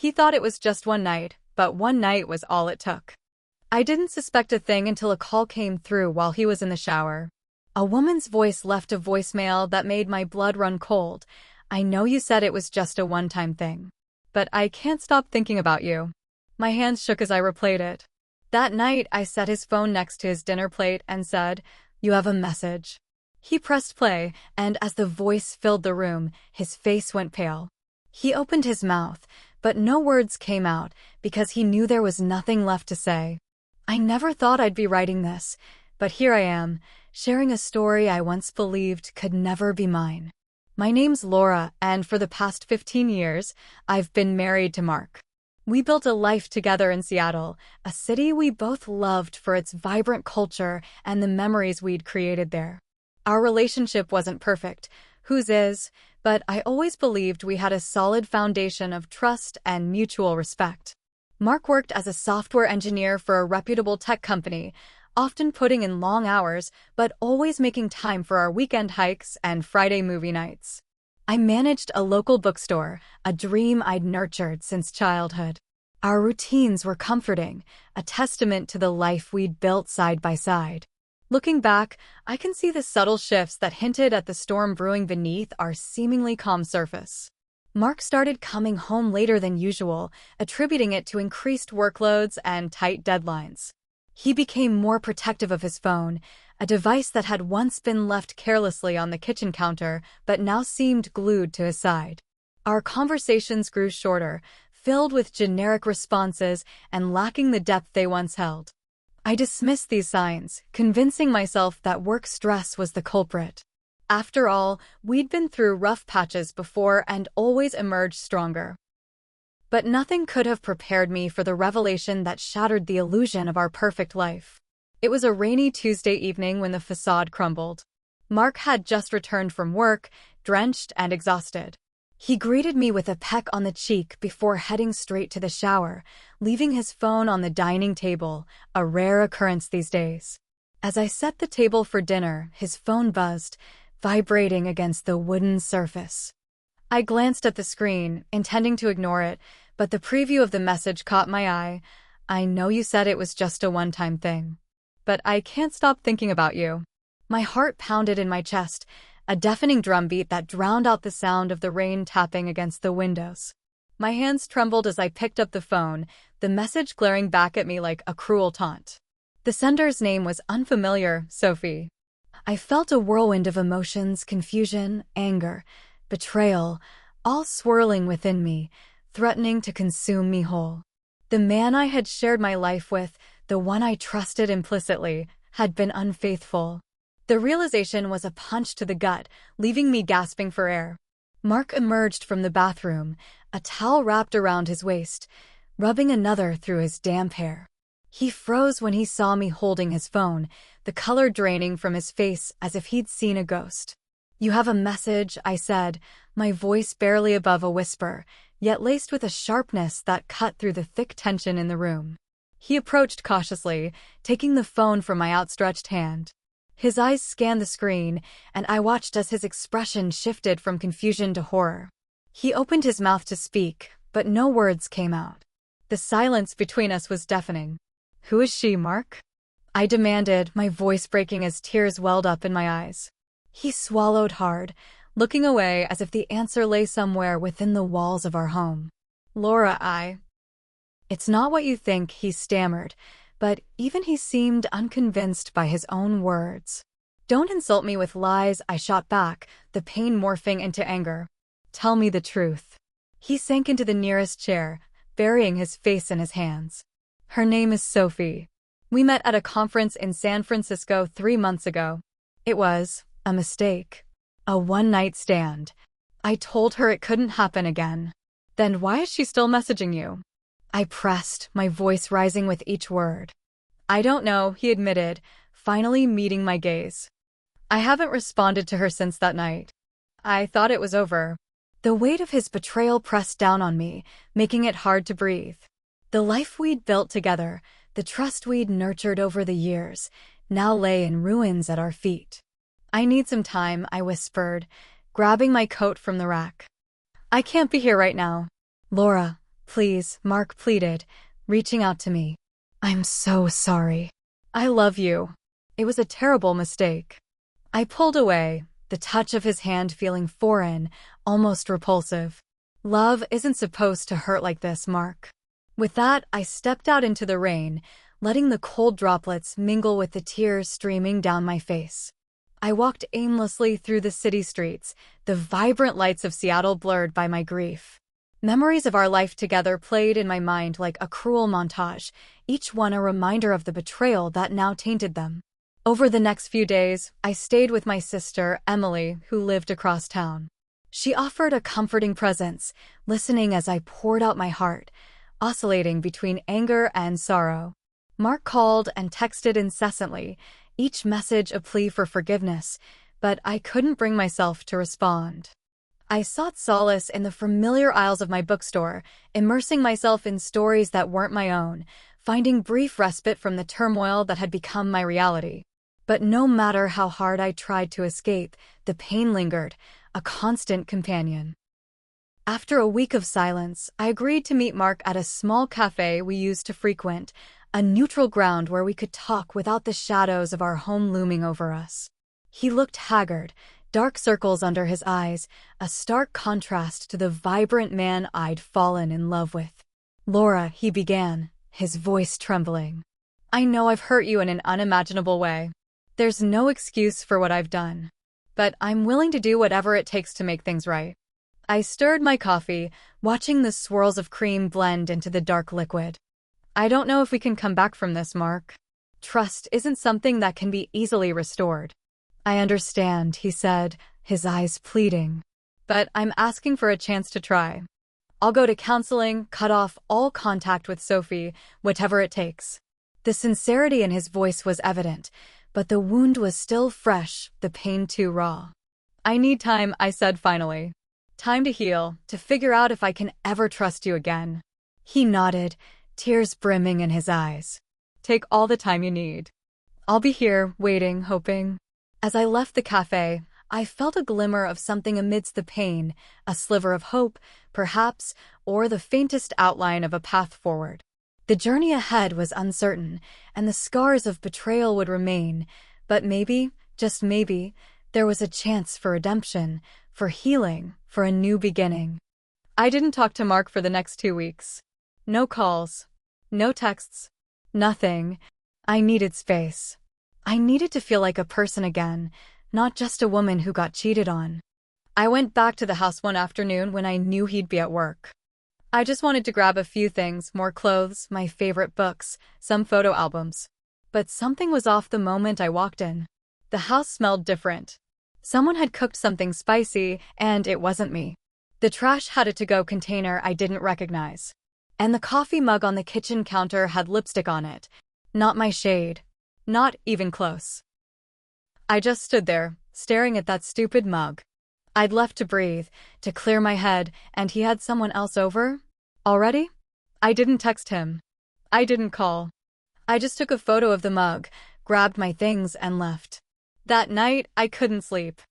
He thought it was just one night, but one night was all it took. I didn't suspect a thing until a call came through while he was in the shower. A woman's voice left a voicemail that made my blood run cold. I know you said it was just a one-time thing, but I can't stop thinking about you. My hands shook as I replayed it. That night, I set his phone next to his dinner plate and said, "You have a message." He pressed play, and as the voice filled the room, his face went pale. He opened his mouth, but no words came out because he knew there was nothing left to say. I never thought I'd be writing this, but here I am, sharing a story I once believed could never be mine. My name's Laura, and for the past 15 years, I've been married to Mark. We built a life together in Seattle, a city we both loved for its vibrant culture and the memories we'd created there. Our relationship wasn't perfect, whose is, but I always believed we had a solid foundation of trust and mutual respect. Mark worked as a software engineer for a reputable tech company, often putting in long hours, but always making time for our weekend hikes and Friday movie nights. I managed a local bookstore, a dream I'd nurtured since childhood. Our routines were comforting, a testament to the life we'd built side by side. Looking back, I can see the subtle shifts that hinted at the storm brewing beneath our seemingly calm surface. Mark started coming home later than usual, attributing it to increased workloads and tight deadlines. He became more protective of his phone, a device that had once been left carelessly on the kitchen counter but now seemed glued to his side. Our conversations grew shorter, filled with generic responses and lacking the depth they once held. I dismissed these signs, convincing myself that work stress was the culprit. After all, we'd been through rough patches before and always emerged stronger. But nothing could have prepared me for the revelation that shattered the illusion of our perfect life. It was a rainy Tuesday evening when the facade crumbled. Mark had just returned from work, drenched and exhausted. He greeted me with a peck on the cheek before heading straight to the shower, leaving his phone on the dining table, a rare occurrence these days. As I set the table for dinner, his phone buzzed, vibrating against the wooden surface. I glanced at the screen, intending to ignore it, but the preview of the message caught my eye. "I know you said it was just a one-time thing, but I can't stop thinking about you." My heart pounded in my chest, a deafening drumbeat that drowned out the sound of the rain tapping against the windows. My hands trembled as I picked up the phone, the message glaring back at me like a cruel taunt. The sender's name was unfamiliar, Sophie. I felt a whirlwind of emotions, confusion, anger, betrayal, all swirling within me, threatening to consume me whole. The man I had shared my life with, the one I trusted implicitly, had been unfaithful. The realization was a punch to the gut, leaving me gasping for air. Mark emerged from the bathroom, a towel wrapped around his waist, rubbing another through his damp hair. He froze when he saw me holding his phone, the color draining from his face as if he'd seen a ghost. "You have a message," I said, my voice barely above a whisper, yet laced with a sharpness that cut through the thick tension in the room. He approached cautiously, taking the phone from my outstretched hand. His eyes scanned the screen, and I watched as his expression shifted from confusion to horror. He opened his mouth to speak, but no words came out. The silence between us was deafening. "Who is she, Mark?" I demanded, my voice breaking as tears welled up in my eyes. He swallowed hard, looking away as if the answer lay somewhere within the walls of our home. "Laura, It's not what you think," he stammered, but even he seemed unconvinced by his own words. "Don't insult me with lies," I shot back, the pain morphing into anger. "Tell me the truth." He sank into the nearest chair, burying his face in his hands. "Her name is Sophie. We met at a conference in San Francisco 3 months ago. It was a mistake. A one-night stand. I told her it couldn't happen again." "Then why is she still messaging you?" I pressed, my voice rising with each word. "I don't know," he admitted, finally meeting my gaze. "I haven't responded to her since that night. I thought it was over." The weight of his betrayal pressed down on me, making it hard to breathe. The life we'd built together, the trust we'd nurtured over the years, now lay in ruins at our feet. "I need some time," I whispered, grabbing my coat from the rack. "I can't be here right now." "Laura, Please, Mark pleaded, reaching out to me. I'm so sorry. I love you. It was a terrible mistake. I pulled away, the touch of his hand feeling foreign, almost repulsive. Love isn't supposed to hurt like this, Mark. With that, I stepped out into the rain, letting the cold droplets mingle with the tears streaming down my face. I walked aimlessly through the city streets, the vibrant lights of Seattle blurred by my grief. Memories of our life together played in my mind like a cruel montage, each one a reminder of the betrayal that now tainted them. Over the next few days, I stayed with my sister, Emily, who lived across town. She offered a comforting presence, listening as I poured out my heart, oscillating between anger and sorrow. Mark called and texted incessantly, each message a plea for forgiveness, but I couldn't bring myself to respond. I sought solace in the familiar aisles of my bookstore, immersing myself in stories that weren't my own, finding brief respite from the turmoil that had become my reality. But no matter how hard I tried to escape, the pain lingered, a constant companion. After a week of silence, I agreed to meet Mark at a small cafe we used to frequent, a neutral ground where we could talk without the shadows of our home looming over us. He looked haggard, dark circles under his eyes, a stark contrast to the vibrant man I'd fallen in love with. Laura, he began, his voice trembling. I know I've hurt you in an unimaginable way. There's no excuse for what I've done. But I'm willing to do whatever it takes to make things right. I stirred my coffee, watching the swirls of cream blend into the dark liquid. I don't know if we can come back from this, Mark. Trust isn't something that can be easily restored. I understand, he said, his eyes pleading. But I'm asking for a chance to try. I'll go to counseling, cut off all contact with Sophie, whatever it takes. The sincerity in his voice was evident, but the wound was still fresh, the pain too raw. I need time, I said finally. Time to heal, to figure out if I can ever trust you again. He nodded, tears brimming in his eyes. Take all the time you need. I'll be here, waiting, hoping. As I left the cafe, I felt a glimmer of something amidst the pain, a sliver of hope, perhaps, or the faintest outline of a path forward. The journey ahead was uncertain, and the scars of betrayal would remain, but maybe, just maybe, there was a chance for redemption, for healing, for a new beginning. I didn't talk to Mark for the next 2 weeks. No calls, no texts, nothing. I needed space. I needed to feel like a person again, not just a woman who got cheated on. I went back to the house one afternoon when I knew he'd be at work. I just wanted to grab a few things, more clothes, my favorite books, some photo albums. But something was off the moment I walked in. The house smelled different. Someone had cooked something spicy, and it wasn't me. The trash had a to-go container I didn't recognize. And the coffee mug on the kitchen counter had lipstick on it. Not my shade. Not even close. I just stood there, staring at that stupid mug. I'd left to breathe, to clear my head, and he had someone else over? Already? I didn't text him. I didn't call. I just took a photo of the mug, grabbed my things, and left. That night, I couldn't sleep.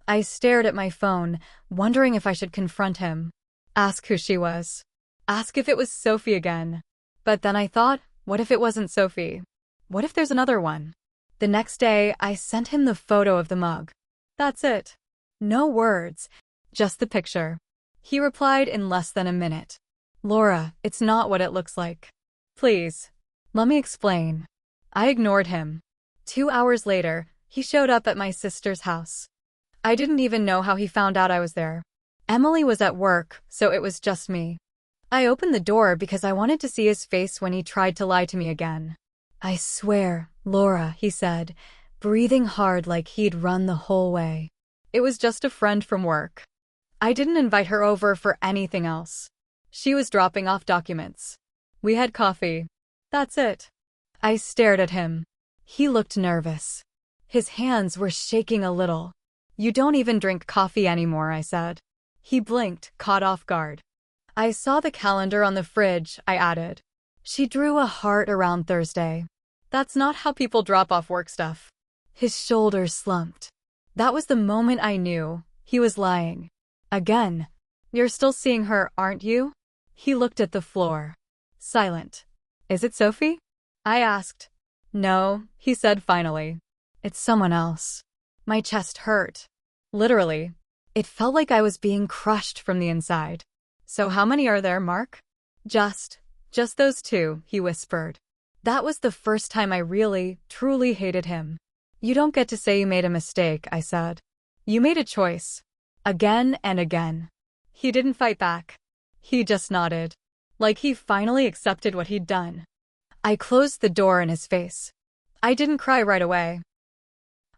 I stared at my phone, wondering if I should confront him. Ask who she was. Ask if it was Sophie again. But then I thought, what if it wasn't Sophie? What if there's another one? The next day, I sent him the photo of the mug. That's it. No words, just the picture. He replied in less than a minute. Laura, it's not what it looks like. Please, let me explain. I ignored him. 2 hours later, he showed up at my sister's house. I didn't even know how he found out I was there. Emily was at work, so it was just me. I opened the door because I wanted to see his face when he tried to lie to me again. I swear, Laura, he said, breathing hard like he'd run the whole way. It was just a friend from work. I didn't invite her over for anything else. She was dropping off documents. We had coffee. That's it. I stared at him. He looked nervous. His hands were shaking a little. You don't even drink coffee anymore, I said. He blinked, caught off guard. I saw the calendar on the fridge, I added. She drew a heart around Thursday. That's not how people drop off work stuff. His shoulders slumped. That was the moment I knew he was lying. Again. You're still seeing her, aren't you? He looked at the floor. Silent. Is it Sophie? I asked. No, he said finally. It's someone else. My chest hurt. Literally. It felt like I was being crushed from the inside. So how many are there, Mark? Just those two, he whispered. That was the first time I really, truly hated him. You don't get to say you made a mistake, I said. You made a choice. Again and again. He didn't fight back. He just nodded. Like he finally accepted what he'd done. I closed the door in his face. I didn't cry right away.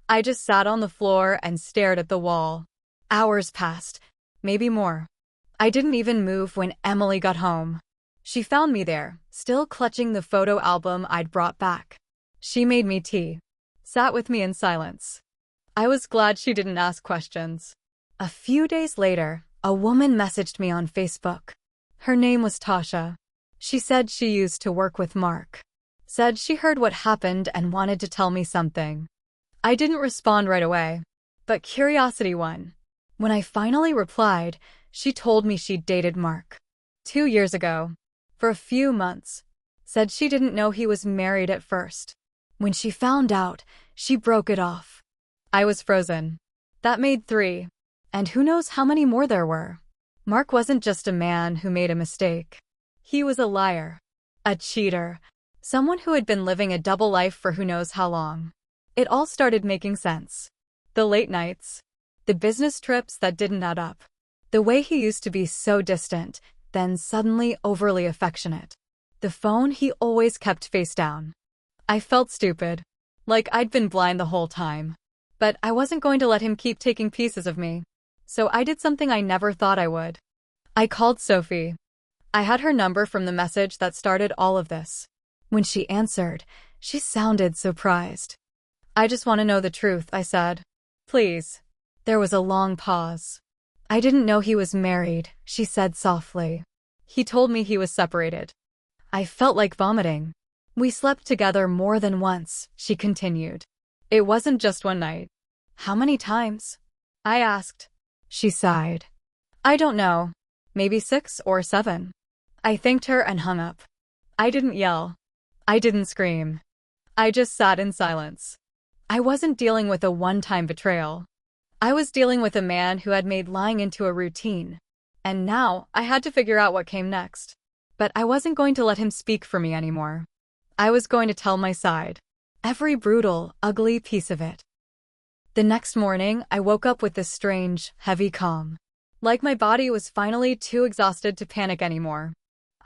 I just sat on the floor and stared at the wall. Hours passed, maybe more. I didn't even move when Emily got home. She found me there, still clutching the photo album I'd brought back. She made me tea. Sat with me in silence. I was glad she didn't ask questions. A few days later, a woman messaged me on Facebook. Her name was Tasha. She said she used to work with Mark. Said she heard what happened and wanted to tell me something. I didn't respond right away, but curiosity won. When I finally replied, she told me she'd dated Mark 2 years ago. For a few months. Said she didn't know he was married at first. When she found out, she broke it off. I was frozen. That made 3. And who knows how many more there were. Mark wasn't just a man who made a mistake. He was a liar. A cheater. Someone who had been living a double life for who knows how long. It all started making sense. The late nights. The business trips that didn't add up. The way he used to be so distant, then suddenly overly affectionate. The phone he always kept face down. I felt stupid. Like I'd been blind the whole time. But I wasn't going to let him keep taking pieces of me. So I did something I never thought I would. I called Sophie. I had her number from the message that started all of this. When she answered, she sounded surprised. I just want to know the truth, I said. Please. There was a long pause. I didn't know he was married, she said softly. He told me he was separated. I felt like vomiting. We slept together more than once, she continued. It wasn't just one night. How many times? I asked. She sighed. I don't know. Maybe 6 or 7. I thanked her and hung up. I didn't yell. I didn't scream. I just sat in silence. I wasn't dealing with a one-time betrayal. I was dealing with a man who had made lying into a routine. And now, I had to figure out what came next. But I wasn't going to let him speak for me anymore. I was going to tell my side. Every brutal, ugly piece of it. The next morning, I woke up with this strange, heavy calm. Like my body was finally too exhausted to panic anymore.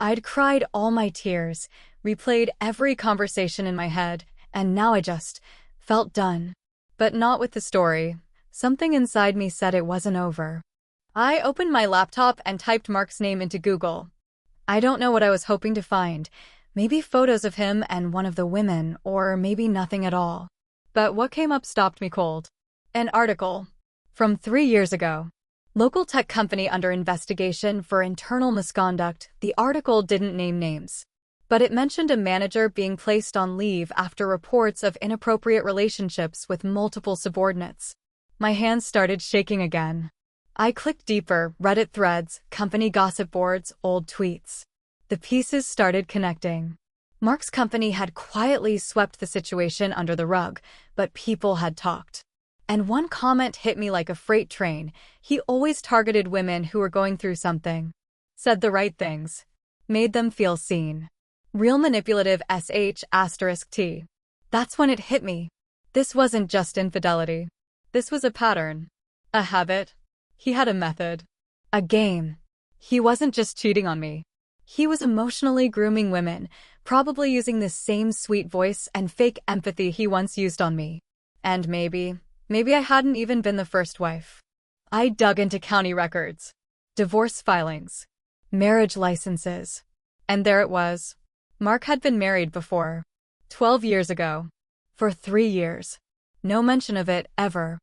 I'd cried all my tears, replayed every conversation in my head, and now I just felt done. But not with the story. Something inside me said it wasn't over. I opened my laptop and typed Mark's name into Google. I don't know what I was hoping to find. Maybe photos of him and one of the women, or maybe nothing at all. But what came up stopped me cold. An article. From 3 years ago. Local tech company under investigation for internal misconduct. The article didn't name names. But it mentioned a manager being placed on leave after reports of inappropriate relationships with multiple subordinates. My hands started shaking again. I clicked deeper, Reddit threads, company gossip boards, old tweets. The pieces started connecting. Mark's company had quietly swept the situation under the rug, but people had talked. And one comment hit me like a freight train. He always targeted women who were going through something. Said the right things. Made them feel seen. Real manipulative **T. That's when it hit me. This wasn't just infidelity. This was a pattern. A habit. He had a method. A game. He wasn't just cheating on me. He was emotionally grooming women, probably using the same sweet voice and fake empathy he once used on me. And maybe I hadn't even been the first wife. I dug into county records, divorce filings, marriage licenses. And there it was. Mark had been married before. 12 years ago. For 3 years. No mention of it, ever.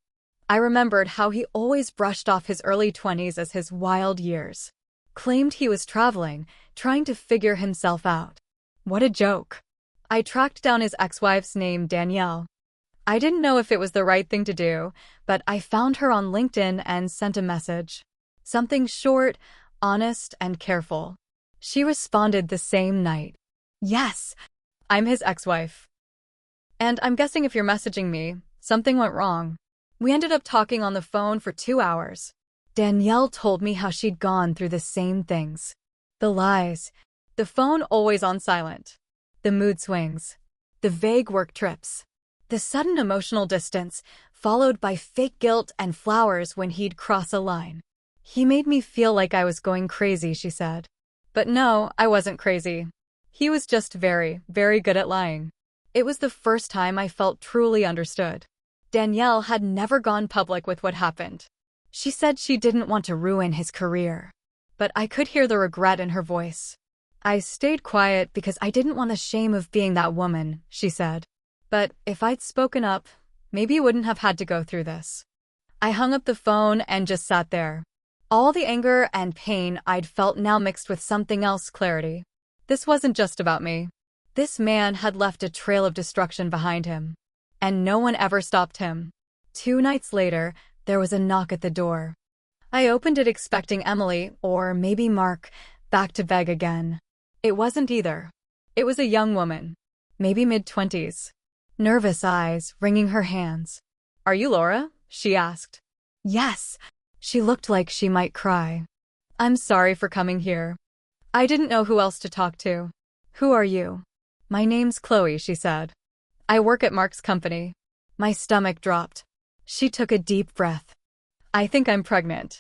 I remembered how he always brushed off his early 20s as his wild years. Claimed he was traveling, trying to figure himself out. What a joke. I tracked down his ex-wife's name, Danielle. I didn't know if it was the right thing to do, but I found her on LinkedIn and sent a message. Something short, honest, and careful. She responded the same night. Yes, I'm his ex-wife. And I'm guessing if you're messaging me, something went wrong. We ended up talking on the phone for 2 hours. Danielle told me how she'd gone through the same things. The lies, the phone always on silent, the mood swings, the vague work trips, the sudden emotional distance, followed by fake guilt and flowers when he'd cross a line. He made me feel like I was going crazy, she said. But no, I wasn't crazy. He was just very, very good at lying. It was the first time I felt truly understood. Danielle had never gone public with what happened. She said she didn't want to ruin his career. But I could hear the regret in her voice. I stayed quiet because I didn't want the shame of being that woman, she said. But if I'd spoken up, maybe you wouldn't have had to go through this. I hung up the phone and just sat there. All the anger and pain I'd felt now mixed with something else, clarity. This wasn't just about me. This man had left a trail of destruction behind him. And no one ever stopped him. 2 nights later, there was a knock at the door. I opened it expecting Emily, or maybe Mark, back to beg again. It wasn't either. It was a young woman, maybe mid-20s. Nervous eyes, wringing her hands. Are you Laura? She asked. Yes. She looked like she might cry. I'm sorry for coming here. I didn't know who else to talk to. Who are you? My name's Chloe, she said. I work at Mark's company. My stomach dropped. She took a deep breath. I think I'm pregnant.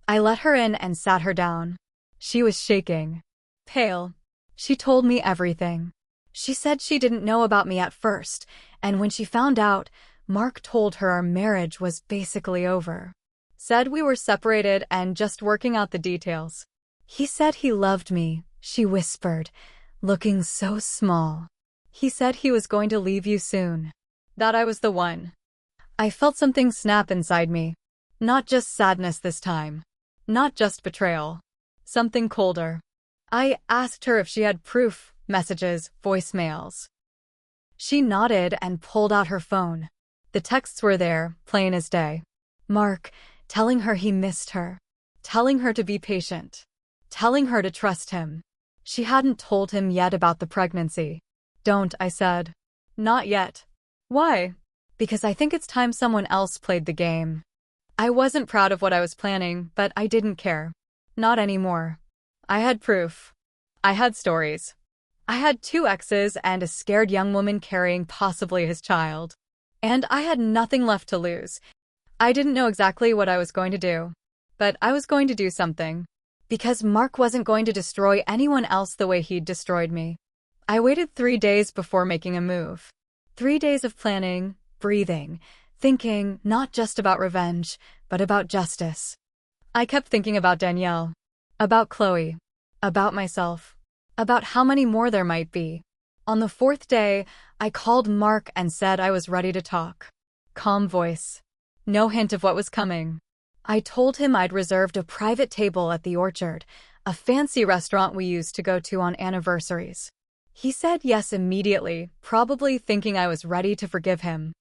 I let her in and sat her down. She was shaking. Pale. She told me everything. She said she didn't know about me at first, and when she found out, Mark told her our marriage was basically over. Said we were separated and just working out the details. He said he loved me, she whispered, looking so small. He said he was going to leave you soon. That I was the one. I felt something snap inside me. Not just sadness this time. Not just betrayal. Something colder. I asked her if she had proof, messages, voicemails. She nodded and pulled out her phone. The texts were there, plain as day. Mark, telling her he missed her. Telling her to be patient. Telling her to trust him. She hadn't told him yet about the pregnancy. Don't, I said. Not yet. Why? Because I think it's time someone else played the game. I wasn't proud of what I was planning, but I didn't care. Not anymore. I had proof. I had stories. I had 2 exes and a scared young woman carrying possibly his child. And I had nothing left to lose. I didn't know exactly what I was going to do. But I was going to do something. Because Mark wasn't going to destroy anyone else the way he'd destroyed me. I waited 3 days before making a move. 3 days of planning, breathing, thinking not just about revenge, but about justice. I kept thinking about Danielle, about Chloe, about myself, about how many more there might be. On the 4th day, I called Mark and said I was ready to talk. Calm voice. No hint of what was coming. I told him I'd reserved a private table at the Orchard, a fancy restaurant we used to go to on anniversaries. He said yes immediately, probably thinking I was ready to forgive him.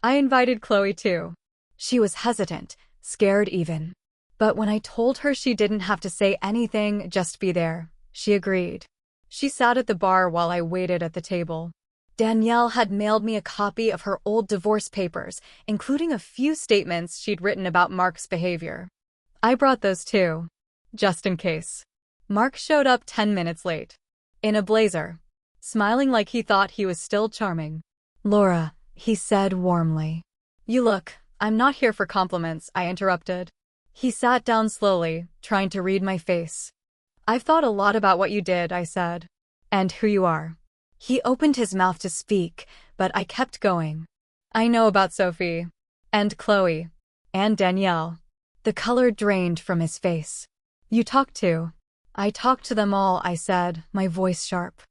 I invited Chloe too. She was hesitant, scared even. But when I told her she didn't have to say anything, just be there, she agreed. She sat at the bar while I waited at the table. Danielle had mailed me a copy of her old divorce papers, including a few statements she'd written about Mark's behavior. I brought those too, just in case. Mark showed up 10 minutes late. In a blazer. Smiling like he thought he was still charming. Laura, he said warmly. You look, I'm not here for compliments, I interrupted. He sat down slowly, trying to read my face. I've thought a lot about what you did, I said. And who you are. He opened his mouth to speak, but I kept going. I know about Sophie. And Chloe. And Danielle. The color drained from his face. You talked to. I talked to them all, I said, my voice sharp.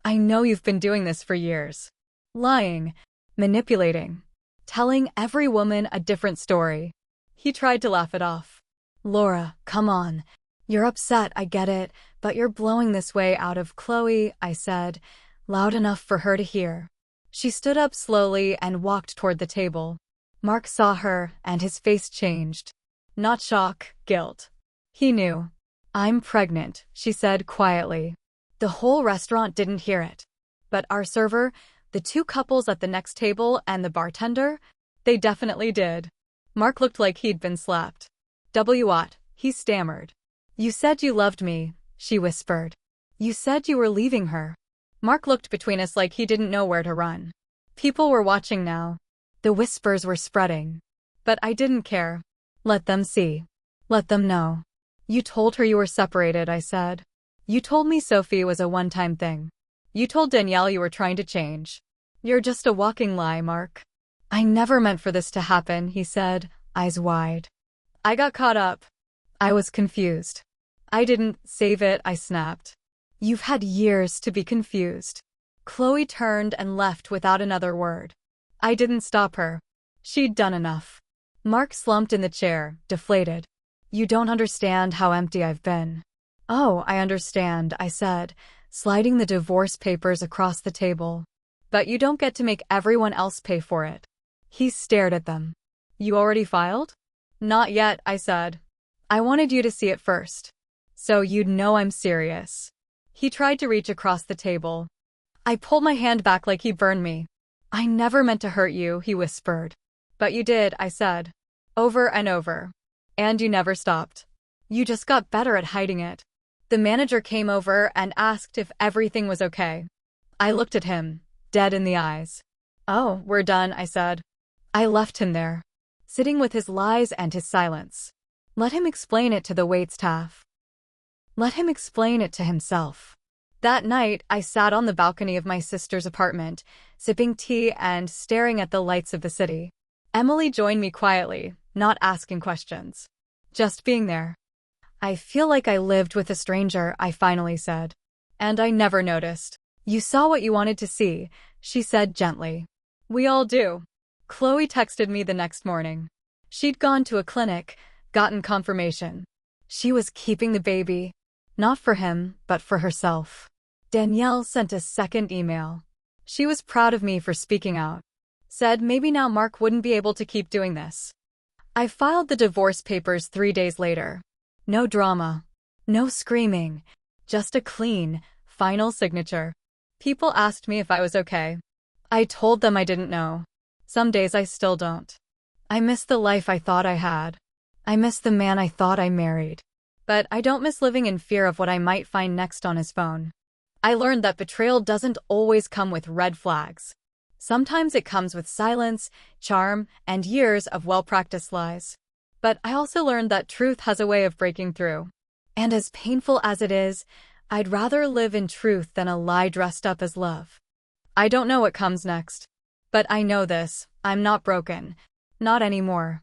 I know you've been doing this for years. Lying. Manipulating. Telling every woman a different story. He tried to laugh it off. Laura, come on. You're upset, I get it, but you're blowing this way out of Chloe, I said, loud enough for her to hear. She stood up slowly and walked toward the table. Mark saw her, and his face changed. Not shock, guilt. He knew. "I'm pregnant," she said quietly. The whole restaurant didn't hear it. But our server, the two couples at the next table, and the bartender, they definitely did. Mark looked like he'd been slapped. "What?" he stammered. "You said you loved me," she whispered. "You said you were leaving her." Mark looked between us like he didn't know where to run. People were watching now. The whispers were spreading. But I didn't care. Let them see. Let them know. "You told her you were separated," I said. "You told me Sophie was a one-time thing. You told Danielle you were trying to change. You're just a walking lie, Mark." "I never meant for this to happen," he said, eyes wide. I got caught up. I was confused. "I didn't save it," I snapped. "You've had years to be confused." Chloe turned and left without another word. I didn't stop her. She'd done enough. Mark slumped in the chair, deflated. "You don't understand how empty I've been." "Oh, I understand," I said, sliding the divorce papers across the table. "But you don't get to make everyone else pay for it." He stared at them. "You already filed?" "Not yet," I said. "I wanted you to see it first. So you'd know I'm serious." He tried to reach across the table. I pulled my hand back like he'd burned me. "I never meant to hurt you," he whispered. "But you did," I said. "Over and over. And you never stopped. You just got better at hiding it." The manager came over and asked if everything was okay. I looked at him, dead in the eyes. "Oh, we're done," I said. I left him there, sitting with his lies and his silence. Let him explain it to the waitstaff. Let him explain it to himself. That night, I sat on the balcony of my sister's apartment, sipping tea and staring at the lights of the city. Emily joined me quietly, not asking questions. Just being there. "I feel like I lived with a stranger," I finally said. "And I never noticed." "You saw what you wanted to see," she said gently. "We all do." Chloe texted me the next morning. She'd gone to a clinic, gotten confirmation. She was keeping the baby. Not for him, but for herself. Danielle sent a second email. She was proud of me for speaking out. Said maybe now Mark wouldn't be able to keep doing this. I filed the divorce papers 3 days later. No drama. No screaming. Just a clean, final signature. People asked me if I was okay. I told them I didn't know. Some days I still don't. I miss the life I thought I had. I miss the man I thought I married. But I don't miss living in fear of what I might find next on his phone. I learned that betrayal doesn't always come with red flags. Sometimes it comes with silence, charm, and years of well-practiced lies. But I also learned that truth has a way of breaking through. And as painful as it is, I'd rather live in truth than a lie dressed up as love. I don't know what comes next. But I know this, I'm not broken. Not anymore.